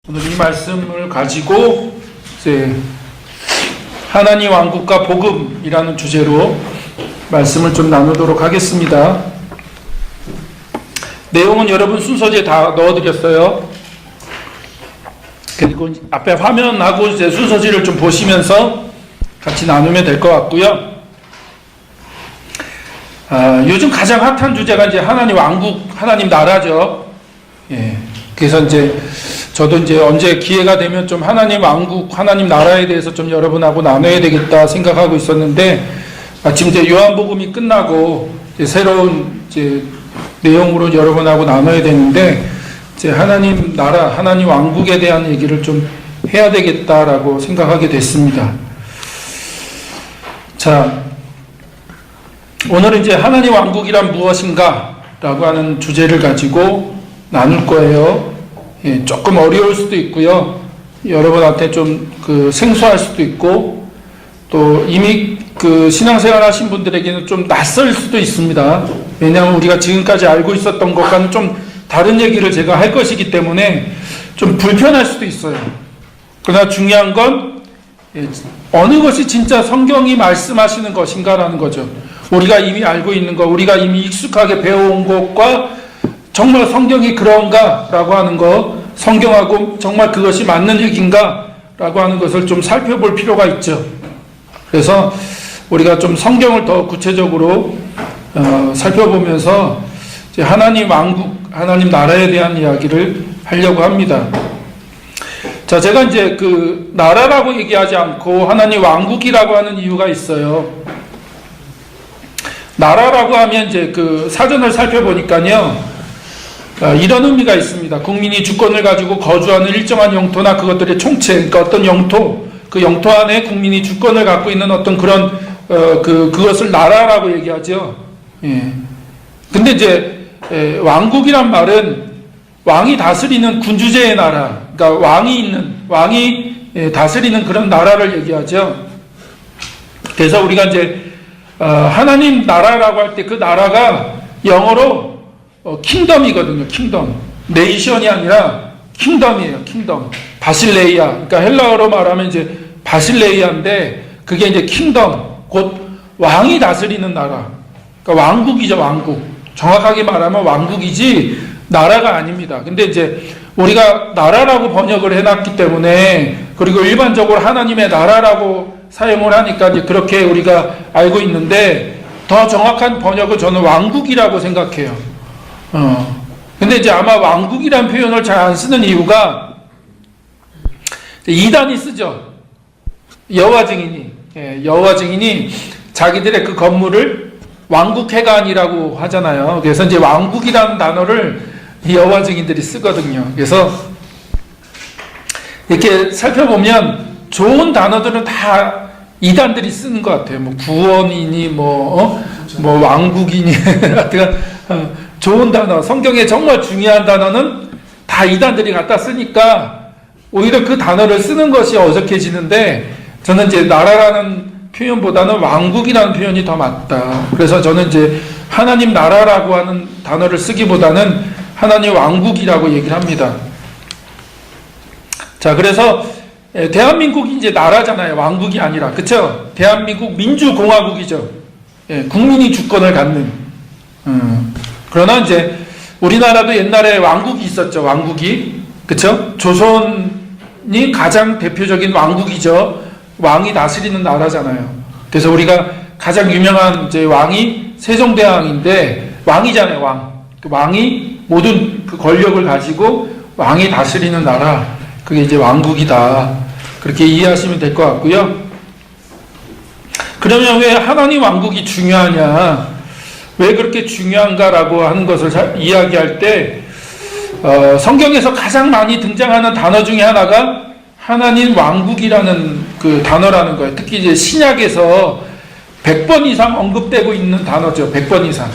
오늘 이 말씀을 가지고 이제 하나님 왕국과 복음이라는 주제로 말씀을 좀 나누도록 하겠습니다. 내용은 여러분 순서지에 다 넣어드렸어요. 그리고 앞에 화면하고 이제 순서지를 좀 보시면서 같이 나누면 될 것 같고요. 요즘 가장 핫한 주제가 이제 하나님 왕국, 하나님 나라죠. 예. 그래서 이제 저도 이제 언제 기회가 되면 좀 하나님 왕국, 하나님 나라에 대해서 좀 여러분하고 나눠야 되겠다 생각하고 있었는데, 마침 이제 요한복음이 끝나고 이제 새로운 이제 내용으로 여러분하고 나눠야 되는데, 이제 하나님 나라, 하나님 왕국에 대한 얘기를 좀 해야 되겠다라고 생각하게 됐습니다. 자, 오늘은 이제 하나님 왕국이란 무엇인가? 라고 하는 주제를 가지고 나눌 거예요. 예, 조금 어려울 수도 있고요. 여러분한테 좀 생소할 수도 있고, 또 이미 신앙생활 하신 분들에게는 좀 낯설 수도 있습니다. 왜냐하면 우리가 지금까지 알고 있었던 것과는 좀 다른 얘기를 제가 할 것이기 때문에 좀 불편할 수도 있어요. 그러나 중요한 건 어느 것이 진짜 성경이 말씀하시는 것인가라는 거죠. 우리가 이미 알고 있는 것, 우리가 이미 익숙하게 배워온 것과 정말 성경이 그런가? 라고 하는 것, 성경하고 정말 그것이 맞는 얘기인가? 라고 하는 것을 좀 살펴볼 필요가 있죠. 그래서 우리가 좀 성경을 더 구체적으로 살펴보면서 이제 하나님 왕국, 하나님 나라에 대한 이야기를 하려고 합니다. 자, 제가 이제 나라라고 얘기하지 않고 하나님 왕국이라고 하는 이유가 있어요. 나라라고 하면 이제 사전을 살펴보니까요. 이런 의미가 있습니다. 국민이 주권을 가지고 거주하는 일정한 영토나 그것들의 총체, 그러니까 어떤 영토, 그 영토 안에 국민이 주권을 갖고 있는 어떤 그런 그것을 나라라고 얘기하죠. 예. 근데 이제 왕국이란 말은 왕이 다스리는 군주제의 나라, 그러니까 왕이 다스리는 그런 나라를 얘기하죠. 그래서 우리가 이제 하나님 나라라고 할 때 그 나라가 영어로 킹덤이거든요. 킹덤. 네이션이 아니라 킹덤이에요. 킹덤. 바실레이아. 그러니까 헬라어로 말하면 이제 바실레이아인데 그게 이제 킹덤. 곧 왕이 다스리는 나라. 그러니까 왕국이죠. 왕국. 정확하게 말하면 왕국이지 나라가 아닙니다. 근데 이제 우리가 나라라고 번역을 해놨기 때문에, 그리고 일반적으로 하나님의 나라라고 사용을 하니까 이제 그렇게 우리가 알고 있는데, 더 정확한 번역은 저는 왕국이라고 생각해요. 근데 이제 아마 왕국이란 표현을 잘 안 쓰는 이유가 이단이 쓰죠. 여호와 증인이. 여호와 증인이 자기들의 그 건물을 왕국회관이라고 하잖아요. 그래서 이제 왕국이라는 단어를 여호와 증인들이 쓰거든요. 그래서 이렇게 살펴보면 좋은 단어들은 다 이단들이 쓰는 것 같아요. 뭐 구원이니 뭐 왕국이니 좋은 단어, 성경에 정말 중요한 단어는 다 이단들이 갖다 쓰니까 오히려 그 단어를 쓰는 것이 어색해지는데, 저는 이제 나라라는 표현보다는 왕국이라는 표현이 더 맞다. 그래서 저는 이제 하나님 나라라고 하는 단어를 쓰기보다는 하나님 왕국이라고 얘기를 합니다. 자, 그래서 대한민국이 이제 나라잖아요. 왕국이 아니라. 그쵸? 대한민국 민주공화국이죠. 국민이 주권을 갖는. 그러나 이제 우리나라도 옛날에 왕국이 있었죠. 왕국이. 그쵸? 조선이 가장 대표적인 왕국이죠. 왕이 다스리는 나라잖아요. 그래서 우리가 가장 유명한 이제 왕이 세종대왕인데, 왕이잖아요. 왕. 그 왕이 모든 그 권력을 가지고 왕이 다스리는 나라. 그게 이제 왕국이다. 그렇게 이해하시면 될 것 같고요. 그러면 왜 하나님 왕국이 중요하냐? 왜 그렇게 중요한가라고 하는 것을 이야기할 때 성경에서 가장 많이 등장하는 단어 중에 하나가 하나님 왕국이라는 그 단어라는 거예요. 특히 이제 신약에서 100번 이상 언급되고 있는 단어죠. 100번 이상.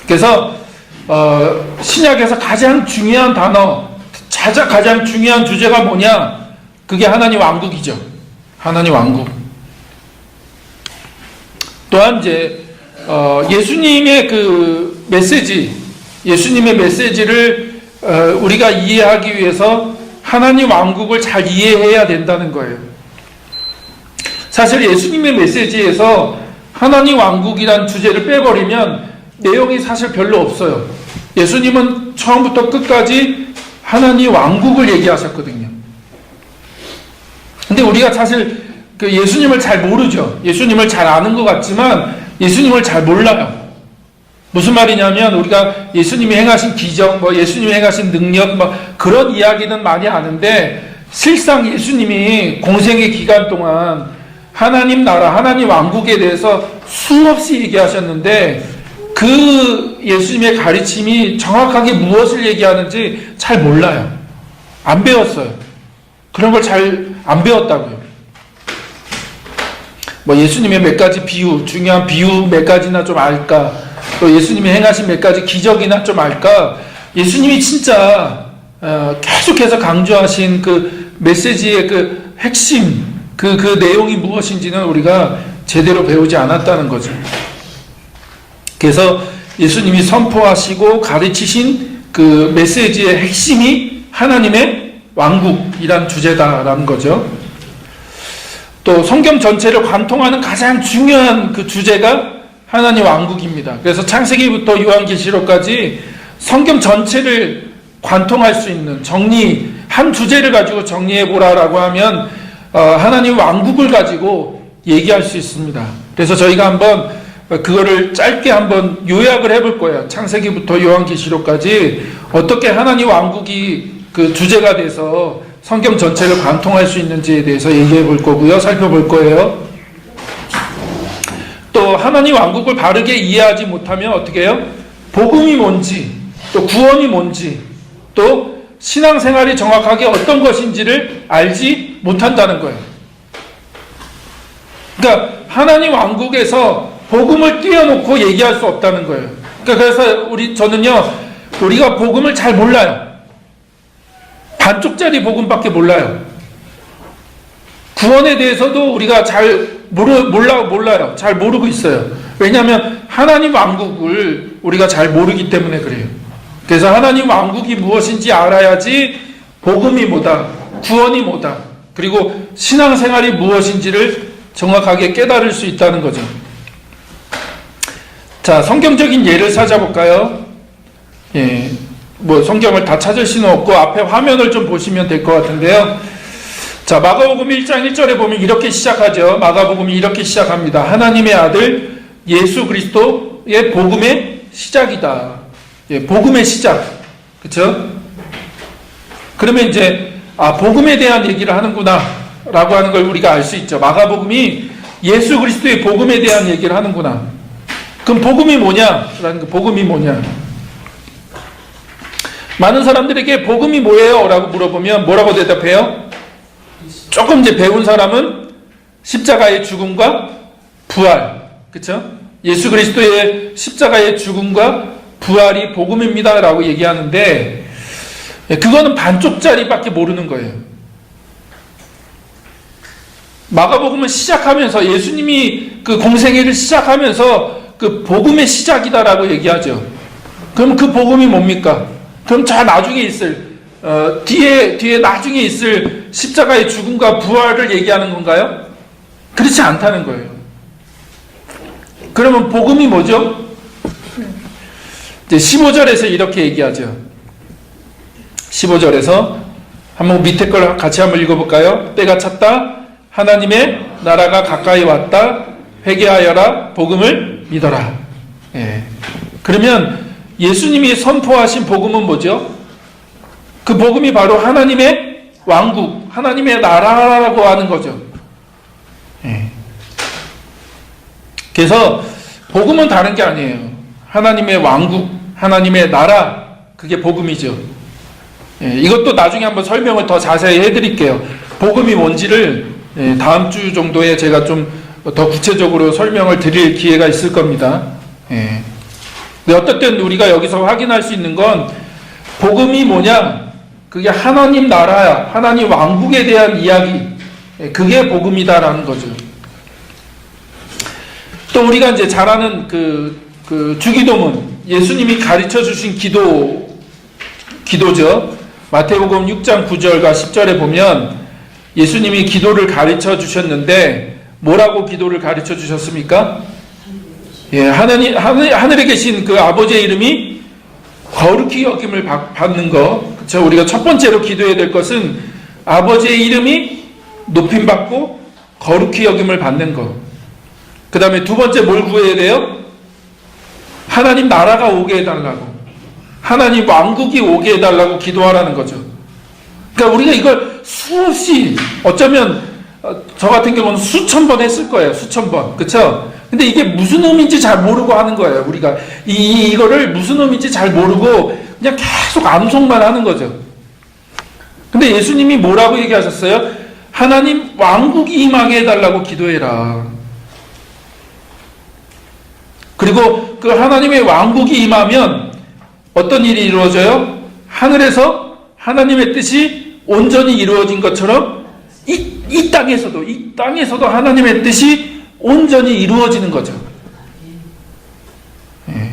그래서 신약에서 가장 중요한 단어, 가장 중요한 주제가 뭐냐? 그게 하나님 왕국이죠. 하나님 왕국. 또한 이제 예수님의 그 메시지, 예수님의 메시지를 우리가 이해하기 위해서 하나님 왕국을 잘 이해해야 된다는 거예요. 사실 예수님의 메시지에서 하나님 왕국이란 주제를 빼버리면 내용이 사실 별로 없어요. 예수님은 처음부터 끝까지 하나님 왕국을 얘기하셨거든요. 근데 우리가 사실 그 예수님을 잘 모르죠. 예수님을 잘 아는 것 같지만 예수님을 잘 몰라요. 무슨 말이냐면 우리가 예수님이 행하신 기적, 예수님이 행하신 능력, 그런 이야기는 많이 아는데 실상 예수님이 공생의 기간 동안 하나님 나라, 하나님 왕국에 대해서 수없이 얘기하셨는데 그 예수님의 가르침이 정확하게 무엇을 얘기하는지 잘 몰라요. 안 배웠어요. 그런 걸 잘 안 배웠다고요. 예수님의 몇 가지 비유, 중요한 비유 몇 가지나 좀 알까? 또 예수님이 행하신 몇 가지 기적이나 좀 알까? 예수님이 진짜 계속해서 강조하신 그 메시지의 그 핵심, 그 내용이 무엇인지는 우리가 제대로 배우지 않았다는 거죠. 그래서 예수님이 선포하시고 가르치신 그 메시지의 핵심이 하나님의 왕국이란 주제다라는 거죠. 또 성경 전체를 관통하는 가장 중요한 그 주제가 하나님 왕국입니다. 그래서 창세기부터 요한계시록까지 성경 전체를 관통할 수 있는 한 주제를 가지고 정리해보라라고 하면 하나님 왕국을 가지고 얘기할 수 있습니다. 그래서 저희가 한번 그거를 짧게 한번 요약을 해볼 거예요. 창세기부터 요한계시록까지 어떻게 하나님 왕국이 그 주제가 돼서 성경 전체를 관통할 수 있는지에 대해서 얘기해 볼 거고요. 살펴볼 거예요. 또 하나님 왕국을 바르게 이해하지 못하면 어떻게 해요? 복음이 뭔지, 또 구원이 뭔지, 또 신앙생활이 정확하게 어떤 것인지를 알지 못한다는 거예요. 그러니까 하나님 왕국에서 복음을 띄워놓고 얘기할 수 없다는 거예요. 그래서 저는요, 우리가 복음을 잘 몰라요. 반쪽짜리 복음밖에 몰라요. 구원에 대해서도 우리가 잘 몰라요. 잘 모르고 있어요. 왜냐하면 하나님 왕국을 우리가 잘 모르기 때문에 그래요. 그래서 하나님 왕국이 무엇인지 알아야지 복음이 뭐다, 구원이 뭐다, 그리고 신앙생활이 무엇인지를 정확하게 깨달을 수 있다는 거죠. 자, 성경적인 예를 찾아볼까요? 예, 성경을 다 찾을 수는 없고 앞에 화면을 좀 보시면 될 것 같은데요. 자, 마가복음 1장 1절에 보면 이렇게 시작하죠. 마가복음이 이렇게 시작합니다. 하나님의 아들 예수 그리스도의 복음의 시작이다. 예, 복음의 시작. 그쵸? 그러면 이제 복음에 대한 얘기를 하는구나 라고 하는 걸 우리가 알 수 있죠. 마가복음이 예수 그리스도의 복음에 대한 얘기를 하는구나. 그럼 복음이 뭐냐? 라는 거, 복음이 뭐냐? 많은 사람들에게 복음이 뭐예요? 라고 물어보면 뭐라고 대답해요? 조금 이제 배운 사람은 십자가의 죽음과 부활. 그쵸? 예수 그리스도의 십자가의 죽음과 부활이 복음입니다. 라고 얘기하는데, 그거는 반쪽짜리밖에 모르는 거예요. 마가복음은 시작하면서 예수님이 그 공생애를 시작하면서 그 복음의 시작이다라고 얘기하죠. 그럼 그 복음이 뭡니까? 그럼 저 나중에 있을 뒤에 나중에 있을 십자가의 죽음과 부활을 얘기하는 건가요? 그렇지 않다는 거예요. 그러면 복음이 뭐죠? 이제 15절에서 이렇게 얘기하죠. 15절에서 한번 밑에 걸 같이 한번 읽어볼까요? 때가 찼다. 하나님의 나라가 가까이 왔다. 회개하여라. 복음을 믿어라. 예. 그러면 예수님이 선포하신 복음은 뭐죠? 그 복음이 바로 하나님의 왕국, 하나님의 나라라고 하는 거죠. 예. 그래서 복음은 다른 게 아니에요. 하나님의 왕국, 하나님의 나라, 그게 복음이죠. 예. 이것도 나중에 한번 설명을 더 자세히 해드릴게요. 복음이 뭔지를 다음 주 정도에 제가 좀 더 구체적으로 설명을 드릴 기회가 있을 겁니다. 예. 근데 어떻든 우리가 여기서 확인할 수 있는 건 복음이 뭐냐? 그게 하나님 나라야, 하나님 왕국에 대한 이야기. 그게 복음이다라는 거죠. 또 우리가 이제 잘 아는 그 주기도문, 예수님이 가르쳐 주신 기도죠. 마태복음 6장 9절과 10절에 보면 예수님이 기도를 가르쳐 주셨는데 뭐라고 기도를 가르쳐 주셨습니까? 예, 하늘에 계신 그 아버지의 이름이 거룩히 여김을 받는 거. 그렇죠? 우리가 첫 번째로 기도해야 될 것은 아버지의 이름이 높임받고 거룩히 여김을 받는 거. 그 다음에 두 번째 뭘 구해야 돼요? 하나님 나라가 오게 해달라고. 하나님 왕국이 오게 해달라고 기도하라는 거죠. 그러니까 우리가 이걸 수없이, 어쩌면 저 같은 경우는 수천 번 했을 거예요. 수천 번. 그쵸? 근데 이게 무슨 의미인지 잘 모르고 하는 거예요. 우리가 이거를 무슨 의미인지 잘 모르고 그냥 계속 암송만 하는 거죠. 근데 예수님이 뭐라고 얘기하셨어요? 하나님 왕국이 임하게 해달라고 기도해라. 그리고 그 하나님의 왕국이 임하면 어떤 일이 이루어져요? 하늘에서 하나님의 뜻이 온전히 이루어진 것처럼 이 땅에서도 하나님의 뜻이 온전히 이루어지는 거죠. 예.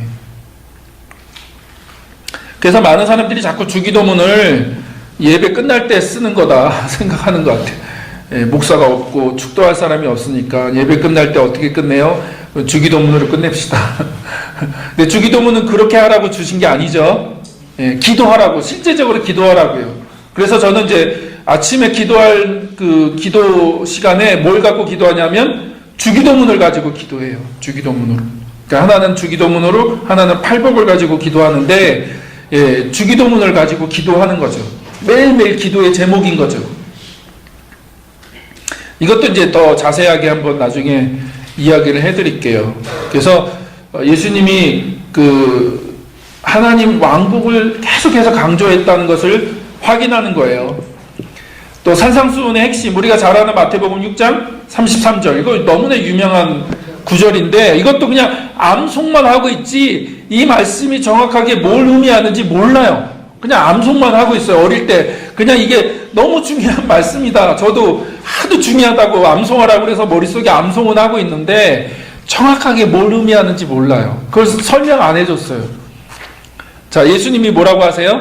그래서 많은 사람들이 자꾸 주기도문을 예배 끝날 때 쓰는 거다 생각하는 것 같아요. 예, 목사가 없고 축도할 사람이 없으니까 예배 끝날 때 어떻게 끝내요? 주기도문으로 끝냅시다. 근데 주기도문은 그렇게 하라고 주신 게 아니죠. 예, 기도하라고, 실제적으로 기도하라고요. 그래서 저는 이제 아침에 기도할 그 기도 시간에 뭘 갖고 기도하냐면 주기도문을 가지고 기도해요. 주기도문으로. 그러니까 하나는 주기도문으로, 하나는 팔복을 가지고 기도하는데, 예, 주기도문을 가지고 기도하는 거죠. 매일매일 기도의 제목인 거죠. 이것도 이제 더 자세하게 한번 나중에 이야기를 해드릴게요. 그래서 예수님이 그 하나님 왕국을 계속해서 강조했다는 것을 확인하는 거예요. 또 산상수훈의 핵심, 우리가 잘 아는 마태복음 6장 33절, 이거 너무나 유명한 구절인데 이것도 그냥 암송만 하고 있지 이 말씀이 정확하게 뭘 의미하는지 몰라요. 그냥 암송만 하고 있어요. 어릴 때 그냥 이게 너무 중요한 말씀이다. 저도 하도 중요하다고 암송하라고 그래서 머릿속에 암송은 하고 있는데 정확하게 뭘 의미하는지 몰라요. 그걸 설명 안 해줬어요. 자, 예수님이 뭐라고 하세요?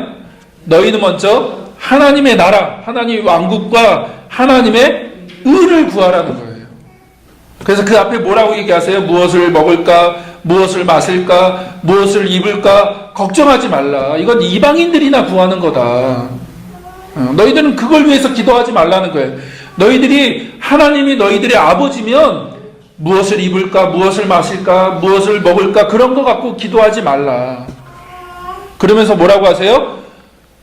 너희는 먼저 하나님의 나라, 하나님의 왕국과 하나님의 의를 구하라는 거예요. 그래서 그 앞에 뭐라고 얘기하세요? 무엇을 먹을까? 무엇을 마실까? 무엇을 입을까? 걱정하지 말라. 이건 이방인들이나 구하는 거다. 너희들은 그걸 위해서 기도하지 말라는 거예요. 너희들이 하나님이 너희들의 아버지면 무엇을 입을까? 무엇을 마실까? 무엇을 먹을까? 그런 거 갖고 기도하지 말라. 그러면서 뭐라고 하세요?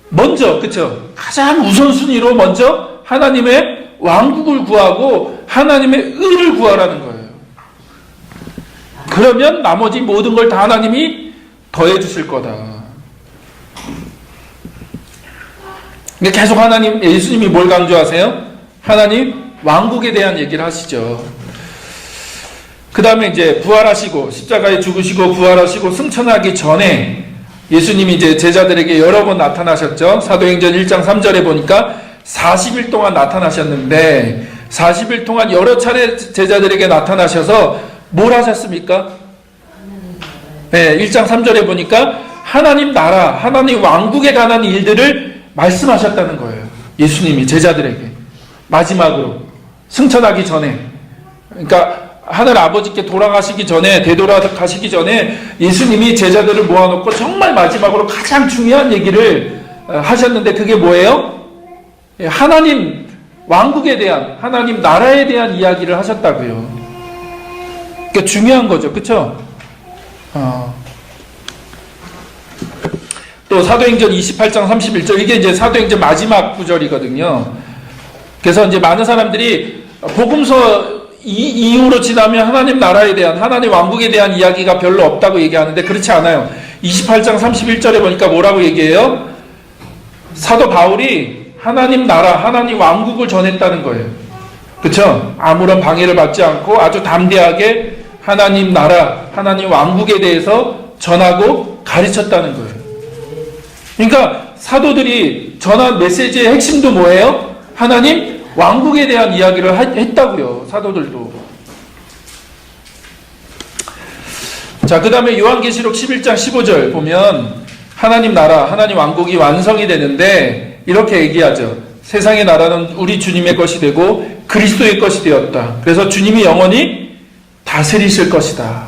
먼저, 그쵸? 가장 우선순위로 먼저 하나님의 왕국을 구하고 하나님의 의를 구하라는 거예요. 그러면 나머지 모든 걸 다 하나님이 더해 주실 거다. 근데 계속 하나님, 예수님이 뭘 강조하세요? 하나님 왕국에 대한 얘기를 하시죠. 그 다음에 이제 부활하시고 십자가에 죽으시고 부활하시고 승천하기 전에 예수님이 이제 제자들에게 여러 번 나타나셨죠. 사도행전 1장 3절에 보니까 40일 동안 나타나셨는데 40일 동안 여러 차례 제자들에게 나타나셔서 뭘 하셨습니까? 네, 1장 3절에 보니까 하나님 나라, 하나님 왕국에 관한 일들을 말씀하셨다는 거예요. 예수님이 제자들에게 마지막으로 승천하기 전에, 그러니까 하늘 아버지께 돌아가시기 전에, 되돌아가시기 전에 예수님이 제자들을 모아놓고 정말 마지막으로 가장 중요한 얘기를 하셨는데 그게 뭐예요? 하나님 왕국에 대한, 하나님 나라에 대한 이야기를 하셨다고요. 그러니까 중요한 거죠. 그쵸? 또 사도행전 28장 31절, 이게 이제 사도행전 마지막 구절이거든요. 그래서 이제 많은 사람들이 복음서 이후로 지나면 하나님 나라에 대한, 하나님 왕국에 대한 이야기가 별로 없다고 얘기하는데 그렇지 않아요. 28장 31절에 보니까 뭐라고 얘기해요? 사도 바울이 하나님 나라, 하나님 왕국을 전했다는 거예요. 그쵸? 아무런 방해를 받지 않고 아주 담대하게 하나님 나라, 하나님 왕국에 대해서 전하고 가르쳤다는 거예요. 그러니까 사도들이 전한 메시지의 핵심도 뭐예요? 하나님 왕국에 대한 이야기를 했다고요. 사도들도. 자, 그 다음에 요한계시록 11장 15절 보면 하나님 나라, 하나님 왕국이 완성이 되는데 이렇게 얘기하죠. 세상의 나라는 우리 주님의 것이 되고 그리스도의 것이 되었다. 그래서 주님이 영원히 다스리실 것이다.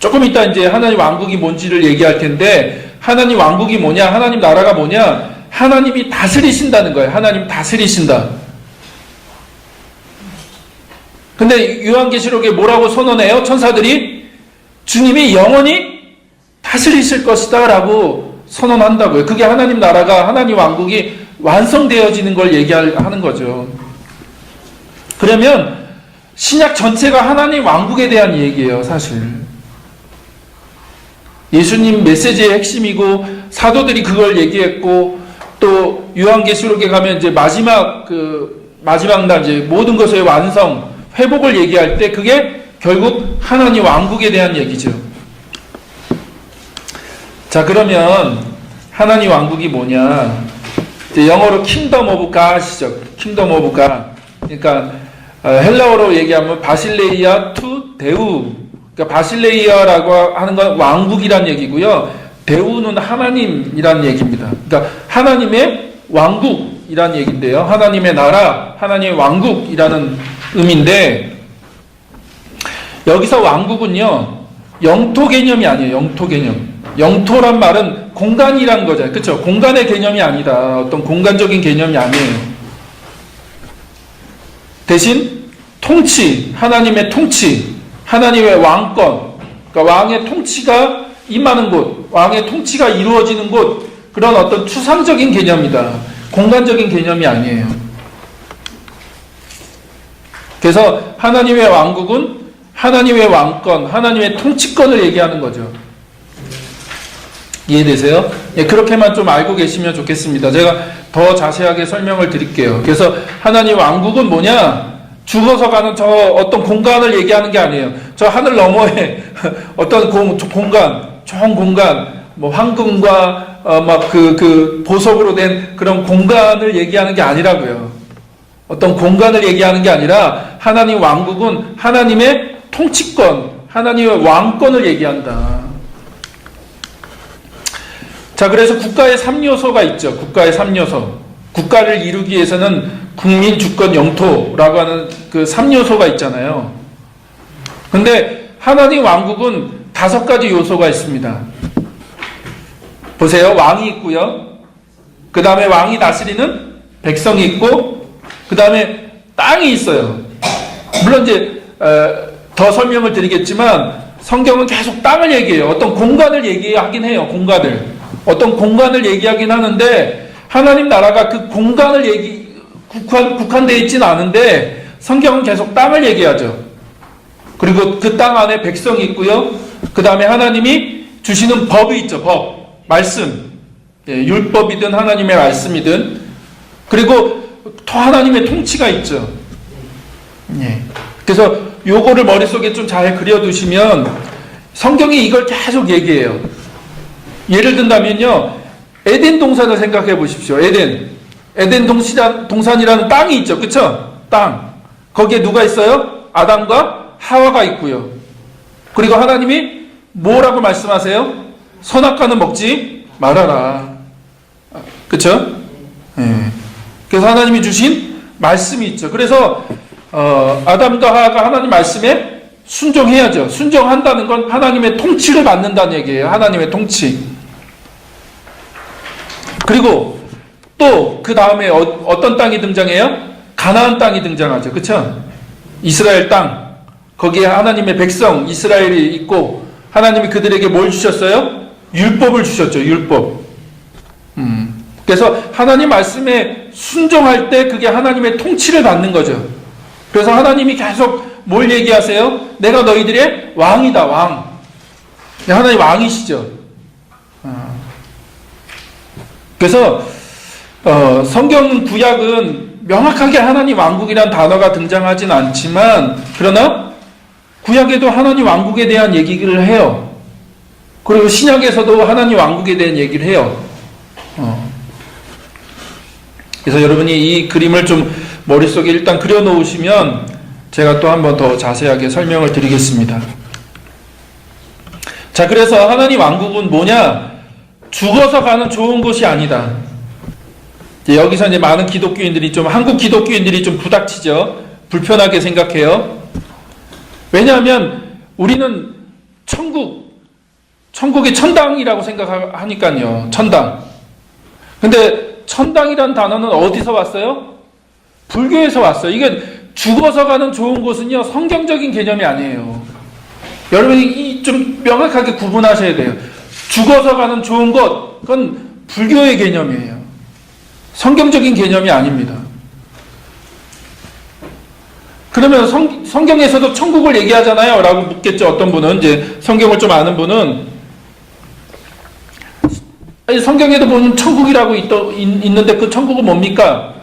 조금 이따 이제 하나님 왕국이 뭔지를 얘기할 텐데, 하나님 왕국이 뭐냐, 하나님 나라가 뭐냐, 하나님이 다스리신다는 거예요. 하나님 다스리신다. 근데 요한계시록에 뭐라고 선언해요? 천사들이 주님이 영원히 다스리실 것이다 라고 선언한다고요. 그게 하나님 나라가, 하나님 왕국이 완성되어지는 걸 얘기하는 거죠. 그러면 신약 전체가 하나님 왕국에 대한 얘기예요, 사실. 예수님 메시지의 핵심이고 사도들이 그걸 얘기했고, 또 요한계시록에 가면 이제 마지막 날 이제 모든 것의 완성, 회복을 얘기할 때 그게 결국 하나님 왕국에 대한 얘기죠. 자, 그러면 하나님 왕국이 뭐냐? 이제 영어로 킹덤 오브 갓이죠. 킹덤 오브 갓. 그러니까 헬라어로 얘기하면 바실레이아 투 데우. 그러니까 바실레이아라고 하는 건 왕국이란 얘기고요. 데우는 하나님이란 얘기입니다. 그러니까 하나님의 왕국이란 얘기인데요. 하나님의 나라, 하나님의 왕국이라는 의미인데, 여기서 왕국은요, 영토 개념이 아니에요. 영토 개념. 영토란 말은 공간이란 거잖아요. 그렇죠? 공간의 개념이 아니다. 어떤 공간적인 개념이 아니에요. 대신 통치, 하나님의 통치, 하나님의 왕권, 그러니까 왕의 통치가 임하는 곳, 왕의 통치가 이루어지는 곳, 그런 어떤 추상적인 개념이다. 공간적인 개념이 아니에요. 그래서 하나님의 왕국은 하나님의 왕권, 하나님의 통치권을 얘기하는 거죠. 이해되세요? 예, 그렇게만 좀 알고 계시면 좋겠습니다. 제가 더 자세하게 설명을 드릴게요. 그래서 하나님 왕국은 뭐냐? 죽어서 가는 저 어떤 공간을 얘기하는 게 아니에요. 저 하늘 너머에 어떤 공간, 좋은 공간, 뭐 황금과 막 보석으로 된 그런 공간을 얘기하는 게 아니라고요. 어떤 공간을 얘기하는 게 아니라 하나님 왕국은 하나님의 통치권, 하나님의 왕권을 얘기한다. 자, 그래서 국가의 3요소가 있죠. 국가의 3요소. 국가를 이루기 위해서는 국민, 주권, 영토라고 하는 그 3요소가 있잖아요. 근데 하나님 왕국은 5가지 요소가 있습니다. 보세요. 왕이 있고요. 그 다음에 왕이 다스리는 백성이 있고, 그 다음에 땅이 있어요. 물론 이제 더 설명을 드리겠지만 성경은 계속 땅을 얘기해요. 어떤 공간을 얘기하긴 해요. 공간을. 어떤 공간을 얘기하긴 하는데 하나님 나라가 그 공간을 국한되어 있지는 않은데 성경은 계속 땅을 얘기하죠. 그리고 그 땅 안에 백성이 있고요. 그 다음에 하나님이 주시는 법이 있죠. 법, 말씀, 율법이든 하나님의 말씀이든, 그리고 또 하나님의 통치가 있죠. 그래서 요거를 머릿속에 좀 잘 그려두시면 성경이 이걸 계속 얘기해요. 예를 든다면요, 에덴 동산을 생각해 보십시오. 에덴 동산이라는 땅이 있죠. 그쵸? 땅. 거기에 누가 있어요? 아담과 하와가 있고요. 그리고 하나님이 뭐라고 말씀하세요? 선악과는 먹지 말아라. 그쵸? 그래서 하나님이 주신 말씀이 있죠. 그래서 아담과 하와가 하나님 말씀에 순종해야죠. 순종한다는 건 하나님의 통치를 받는다는 얘기예요. 하나님의 통치. 그리고 또 그 다음에 어떤 땅이 등장해요? 가나안 땅이 등장하죠. 그쵸? 이스라엘 땅. 거기에 하나님의 백성 이스라엘이 있고, 하나님이 그들에게 뭘 주셨어요? 율법을 주셨죠. 율법. 그래서 하나님 말씀에 순종할 때 그게 하나님의 통치를 받는 거죠. 그래서 하나님이 계속 뭘 얘기하세요? 내가 너희들의 왕이다. 왕. 하나님 왕이시죠. 그래서 성경 구약은 명확하게 하나님 왕국이란 단어가 등장하진 않지만, 그러나 구약에도 하나님 왕국에 대한 얘기를 해요. 그리고 신약에서도 하나님 왕국에 대한 얘기를 해요. 그래서 여러분이 이 그림을 좀 머릿속에 일단 그려놓으시면 제가 또 한 번 더 자세하게 설명을 드리겠습니다. 자, 그래서 하나님 왕국은 뭐냐? 죽어서 가는 좋은 곳이 아니다. 여기서 이제 많은 기독교인들이 한국 기독교인들이 좀 부닥치죠. 불편하게 생각해요. 왜냐하면 우리는 천국이 천당이라고 생각하니까요. 천당. 근데 천당이란 단어는 어디서 왔어요? 불교에서 왔어요. 이게 죽어서 가는 좋은 곳은요, 성경적인 개념이 아니에요. 여러분이 좀 명확하게 구분하셔야 돼요. 죽어서 가는 좋은 곳, 그건 불교의 개념이에요. 성경적인 개념이 아닙니다. 그러면 성경에서도 천국을 얘기하잖아요. 라고 묻겠죠. 어떤 분은, 이제 성경을 좀 아는 분은, 성경에도 보면 천국이라고 있는데 그 천국은 뭡니까?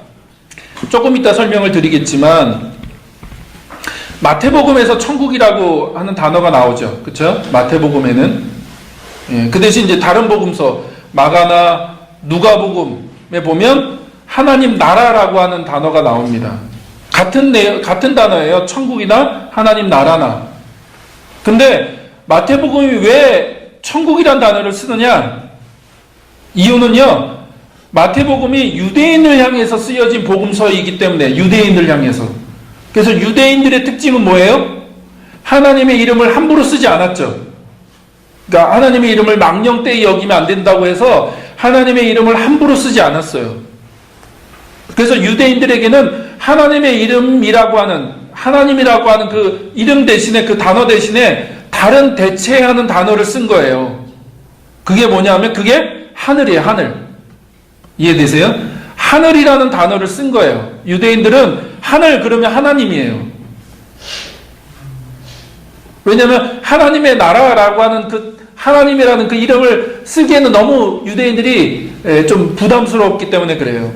조금 이따 설명을 드리겠지만, 마태복음에서 천국이라고 하는 단어가 나오죠. 그쵸? 마태복음에는. 예, 그 대신 이제 다른 복음서, 마가나 누가복음에 보면 하나님 나라라고 하는 단어가 나옵니다. 같은 단어예요. 천국이나 하나님 나라나. 근데 마태복음이 왜 천국이란 단어를 쓰느냐? 이유는요, 마태복음이 유대인을 향해서 쓰여진 복음서이기 때문에, 유대인을 향해서. 그래서 유대인들의 특징은 뭐예요? 하나님의 이름을 함부로 쓰지 않았죠. 그러니까 하나님의 이름을 망령되이 여기면 안 된다고 해서 하나님의 이름을 함부로 쓰지 않았어요. 그래서 유대인들에게는 하나님의 이름이라고 하는, 하나님이라고 하는 그 이름 대신에, 그 단어 대신에 다른 대체하는 단어를 쓴 거예요. 그게 뭐냐면 그게 하늘이에요. 하늘. 이해되세요? 하늘이라는 단어를 쓴 거예요. 유대인들은 하늘 그러면 하나님이에요. 왜냐하면 하나님의 나라라고 하는 그 하나님이라는 그 이름을 쓰기에는 너무 유대인들이 좀 부담스럽기 때문에 그래요.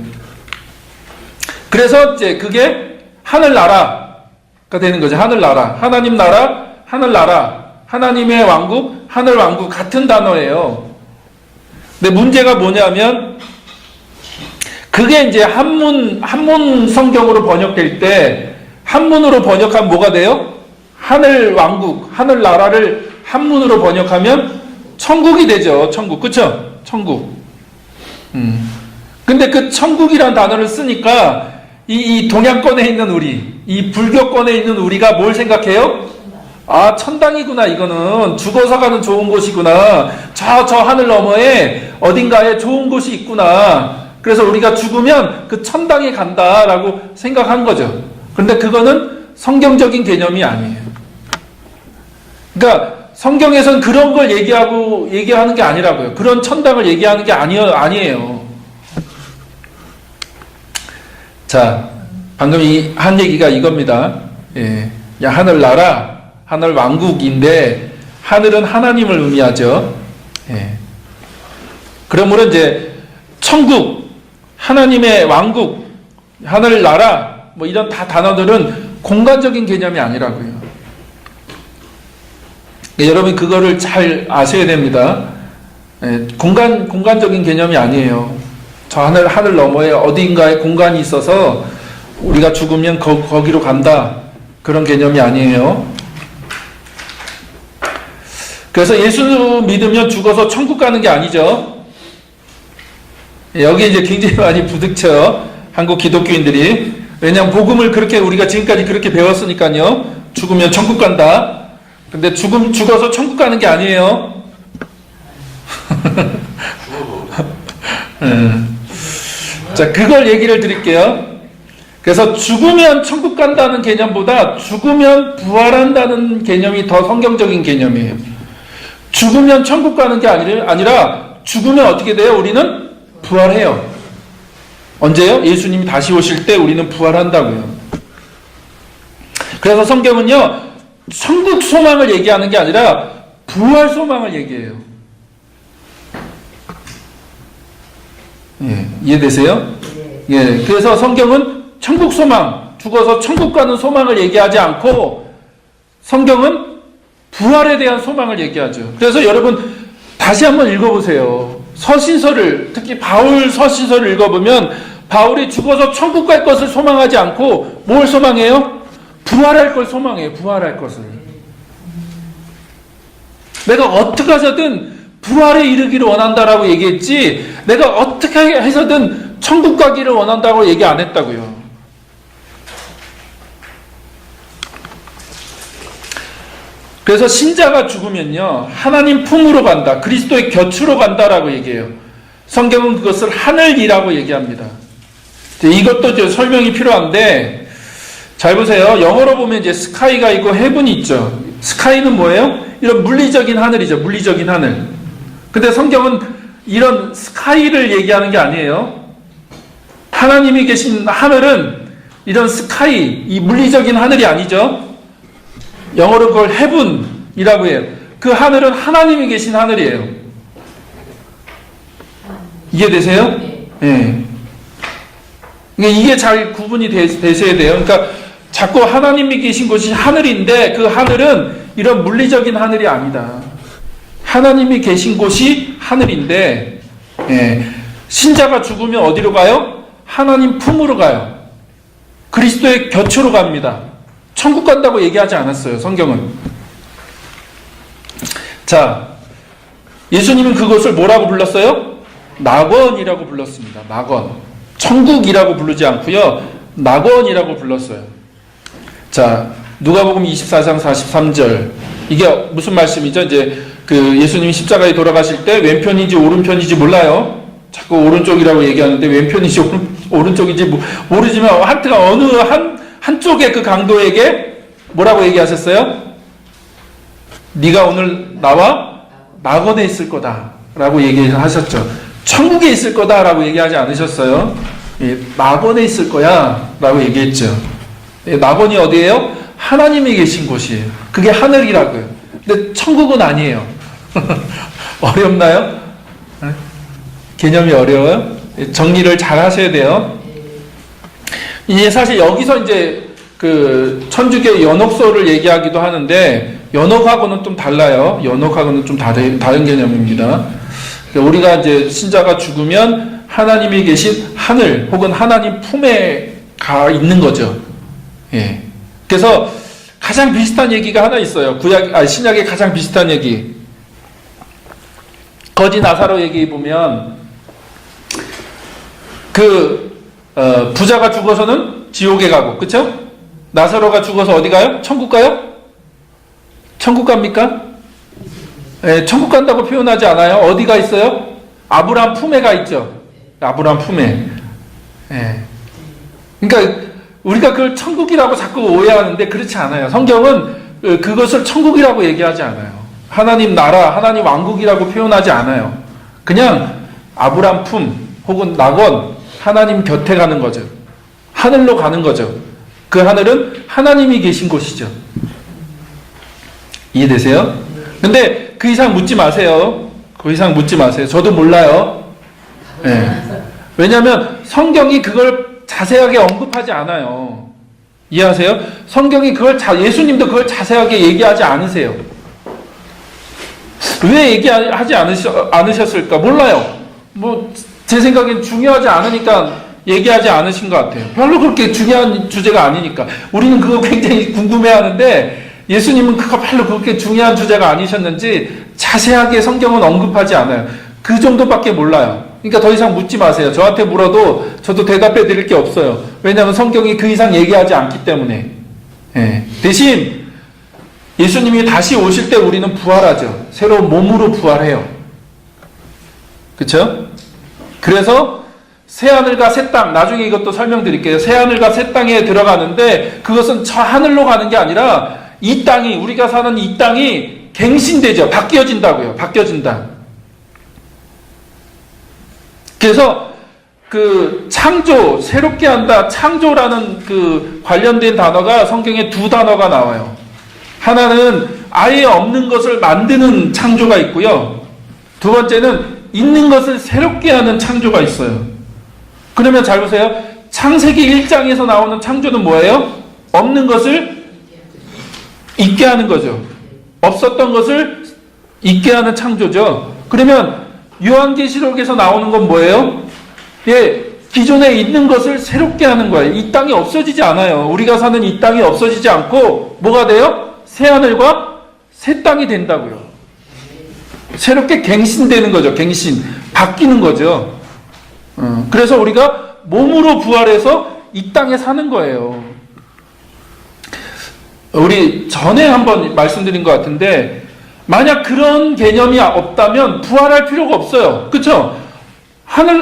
그래서 이제 그게 하늘나라가 되는 거죠. 하늘나라. 하나님 나라, 하늘나라. 하나님의 왕국, 하늘왕국 같은 단어예요. 근데 문제가 뭐냐면 그게 이제 한문 성경으로 번역될 때 한문으로 번역하면 뭐가 돼요? 하늘왕국, 하늘나라를 한문으로 번역하면 천국이 되죠. 천국. 그쵸? 천국. 근데 그 천국이란 단어를 쓰니까 이 동양권에 있는 우리, 이 불교권에 있는 우리가 뭘 생각해요? 아, 천당이구나. 이거는 죽어서 가는 좋은 곳이구나. 저 하늘 너머에 어딘가에 좋은 곳이 있구나. 그래서 우리가 죽으면 그 천당에 간다라고 생각한 거죠. 그런데 그거는 성경적인 개념이 아니에요. 그러니까 성경에서는 그런 걸 얘기하는 게 아니라고요. 그런 천당을 얘기하는 게 아니에요. 자, 방금 한 얘기가 이겁니다. 예. 야, 하늘나라, 하늘왕국인데, 하늘은 하나님을 의미하죠. 예. 그러므로 이제, 천국, 하나님의 왕국, 하늘나라, 뭐 이런 다 단어들은 공간적인 개념이 아니라고요. 예, 여러분 그거를 잘 아셔야 됩니다. 예, 공간적인 개념이 아니에요. 저 하늘 너머에 어딘가에 공간이 있어서 우리가 죽으면 거기로 간다. 그런 개념이 아니에요. 그래서 예수 믿으면 죽어서 천국 가는 게 아니죠. 여기 이제 굉장히 많이 부딪혀요. 한국 기독교인들이. 왜냐하면 복음을 그렇게 우리가 지금까지 그렇게 배웠으니까요. 죽으면 천국 간다. 근데 죽어서 천국 가는 게 아니에요. 자, 그걸 얘기를 드릴게요. 그래서 죽으면 천국 간다는 개념보다 죽으면 부활한다는 개념이 더 성경적인 개념이에요. 죽으면 천국 가는 게 아니라 죽으면 어떻게 돼요? 우리는 부활해요. 언제요? 예수님이 다시 오실 때 우리는 부활한다고요. 그래서 성경은요, 천국 소망을 얘기하는 게 아니라 부활 소망을 얘기해요. 예, 이해되세요? 예, 그래서 성경은 천국 소망, 죽어서 천국 가는 소망을 얘기하지 않고 성경은 부활에 대한 소망을 얘기하죠. 그래서 여러분 다시 한번 읽어보세요. 서신서를, 특히 바울 서신서를 읽어보면 바울이 죽어서 천국 갈 것을 소망하지 않고 뭘 소망해요? 부활할 걸 소망해요. 부활할 것을. 내가 어떻게 해서든 부활에 이르기를 원한다라고 얘기했지, 내가 어떻게 해서든 천국 가기를 원한다고 얘기 안 했다고요. 그래서 신자가 죽으면요, 하나님 품으로 간다, 그리스도의 곁으로 간다라고 얘기해요. 성경은 그것을 하늘이라고 얘기합니다. 이것도 좀 설명이 필요한데, 잘 보세요. 영어로 보면 이제 스카이가 있고 헤븐이 있죠. 스카이는 뭐예요? 이런 물리적인 하늘이죠. 물리적인 하늘. 근데 성경은 이런 스카이를 얘기하는 게 아니에요. 하나님이 계신 하늘은 이런 스카이, 이 물리적인 하늘이 아니죠. 영어로 그걸 헤븐이라고 해요. 그 하늘은 하나님이 계신 하늘이에요. 이해되세요? 네. 이게 잘 구분이 되셔야 돼요. 그러니까 자꾸 하나님이 계신 곳이 하늘인데 그 하늘은 이런 물리적인 하늘이 아니다. 하나님이 계신 곳이 하늘인데, 신자가 죽으면 어디로 가요? 하나님 품으로 가요. 그리스도의 곁으로 갑니다. 천국 간다고 얘기하지 않았어요, 성경은. 자, 예수님은 그것을 뭐라고 불렀어요? 낙원이라고 불렀습니다. 낙원. 천국이라고 부르지 않고요, 낙원이라고 불렀어요. 자, 누가복음 24장 43절. 이게 무슨 말씀이죠? 이제 그 예수님이 십자가에 돌아가실 때 왼편인지 오른편인지 몰라요. 자꾸 오른쪽이라고 얘기하는데 왼편인지 오른쪽인지 모르지만 하여튼 어느 한쪽의 그 강도에게 뭐라고 얘기하셨어요? 네가 오늘 나와 낙원에 있을 거다라고 얘기하셨죠. 천국에 있을 거다라고 얘기하지 않으셨어요. 낙원에 있을 거야라고 얘기했죠. 낙원이 어디예요? 하나님이 계신 곳이에요. 그게 하늘이라고요. 근데 천국은 아니에요. 어렵나요? 개념이 어려워요? 정리를 잘 하셔야 돼요. 이제 사실 여기서 이제 그 천주교 연옥소를 얘기하기도 하는데, 연옥하고는 좀 달라요. 연옥하고는 좀 다른 개념입니다. 우리가 이제 신자가 죽으면 하나님이 계신 하늘 혹은 하나님 품에 가 있는 거죠. 예. 그래서 가장 비슷한 얘기가 하나 있어요. 신약에 가장 비슷한 얘기. 거지 나사로 얘기 보면 부자가 죽어서는 지옥에 가고, 그쵸? 나사로가 죽어서 어디 가요? 천국 가요? 천국 갑니까? 예, 천국 간다고 표현하지 않아요. 어디가 있어요? 아브라함 품에 가 있죠. 아브라함 품에. 예. 그러니까 우리가 그걸 천국이라고 자꾸 오해하는데 그렇지 않아요. 성경은 그것을 천국이라고 얘기하지 않아요. 하나님 나라, 하나님 왕국이라고 표현하지 않아요. 그냥 아브라함 품 혹은 낙원, 하나님 곁에 가는 거죠. 하늘로 가는 거죠. 그 하늘은 하나님이 계신 곳이죠. 이해되세요? 근데 그 이상 묻지 마세요. 그 이상 묻지 마세요. 저도 몰라요. 네. 왜냐하면 성경이 그걸 자세하게 언급하지 않아요. 이해하세요? 성경이 예수님도 그걸 자세하게 얘기하지 않으세요. 왜 얘기하지 않으셨을까? 몰라요. 제 생각엔 중요하지 않으니까 얘기하지 않으신 것 같아요. 별로 그렇게 중요한 주제가 아니니까. 우리는 그거 굉장히 궁금해하는데 예수님은 그거 별로 그렇게 중요한 주제가 아니셨는지 자세하게 성경은 언급하지 않아요. 그 정도밖에 몰라요. 그러니까 더 이상 묻지 마세요. 저한테 물어도 저도 대답해 드릴 게 없어요. 왜냐하면 성경이 그 이상 얘기하지 않기 때문에. 예. 대신 예수님이 다시 오실 때 우리는 부활하죠. 새로운 몸으로 부활해요. 그렇죠? 그래서 새하늘과 새 땅, 나중에 이것도 설명드릴게요. 새하늘과 새 땅에 들어가는데 그것은 저 하늘로 가는 게 아니라 이 땅이, 우리가 사는 이 땅이 갱신되죠. 바뀌어진다고요. 바뀌어진다. 그래서 그 창조, 새롭게 한다, 창조라는 그 관련된 단어가 성경에 두 단어가 나와요. 하나는 아예 없는 것을 만드는 창조가 있고요. 두 번째는 있는 것을 새롭게 하는 창조가 있어요. 그러면 잘 보세요. 창세기 1장에서 나오는 창조는 뭐예요? 없는 것을 있게 하는 거죠. 없었던 것을 있게 하는 창조죠. 그러면 요한계시록에서 나오는 건 뭐예요? 예, 기존에 있는 것을 새롭게 하는 거예요. 이 땅이 없어지지 않아요. 우리가 사는 이 땅이 없어지지 않고 뭐가 돼요? 새 하늘과 새 땅이 된다고요. 새롭게 갱신되는 거죠. 갱신. 바뀌는 거죠. 그래서 우리가 몸으로 부활해서 이 땅에 사는 거예요. 우리 전에 한번 말씀드린 것 같은데, 만약 그런 개념이 없다면 부활할 필요가 없어요. 그쵸?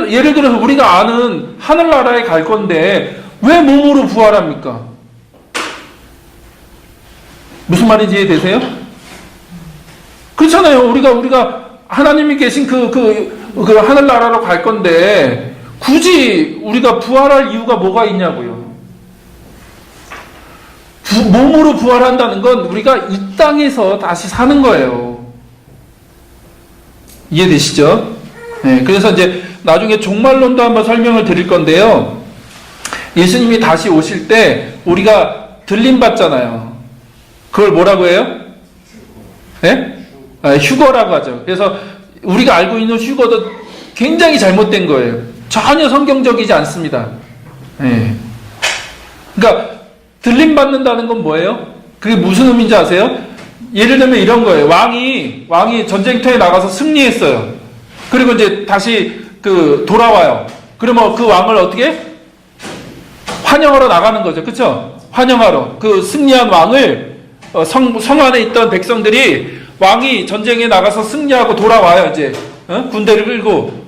예를 들어서 우리가 아는 하늘나라에 갈 건데 왜 몸으로 부활합니까? 무슨 말인지 이해되세요? 그렇잖아요. 우리가 하나님이 계신 그 하늘나라로 갈 건데 굳이 우리가 부활할 이유가 뭐가 있냐고요. 몸으로 부활한다는 건 우리가 이 땅에서 다시 사는 거예요. 이해되시죠? 네, 그래서 이제 나중에 종말론도 한번 설명을 드릴 건데요. 예수님이 다시 오실 때 우리가 들림받잖아요. 그걸 뭐라고 해요? 네? 휴거라고 하죠. 그래서 우리가 알고 있는 휴거도 굉장히 잘못된 거예요. 전혀 성경적이지 않습니다. 네. 그러니까 들림받는다는 건 뭐예요? 그게 무슨 의미인지 아세요? 예를 들면 이런 거예요. 왕이 전쟁터에 나가서 승리했어요. 그리고 이제 다시 돌아와요. 그러면 그 왕을 어떻게? 환영하러 나가는 거죠. 그쵸? 환영하러. 그 승리한 왕을 성 안에 있던 백성들이 왕이 전쟁에 나가서 승리하고 돌아와요. 이제 군대를 끌고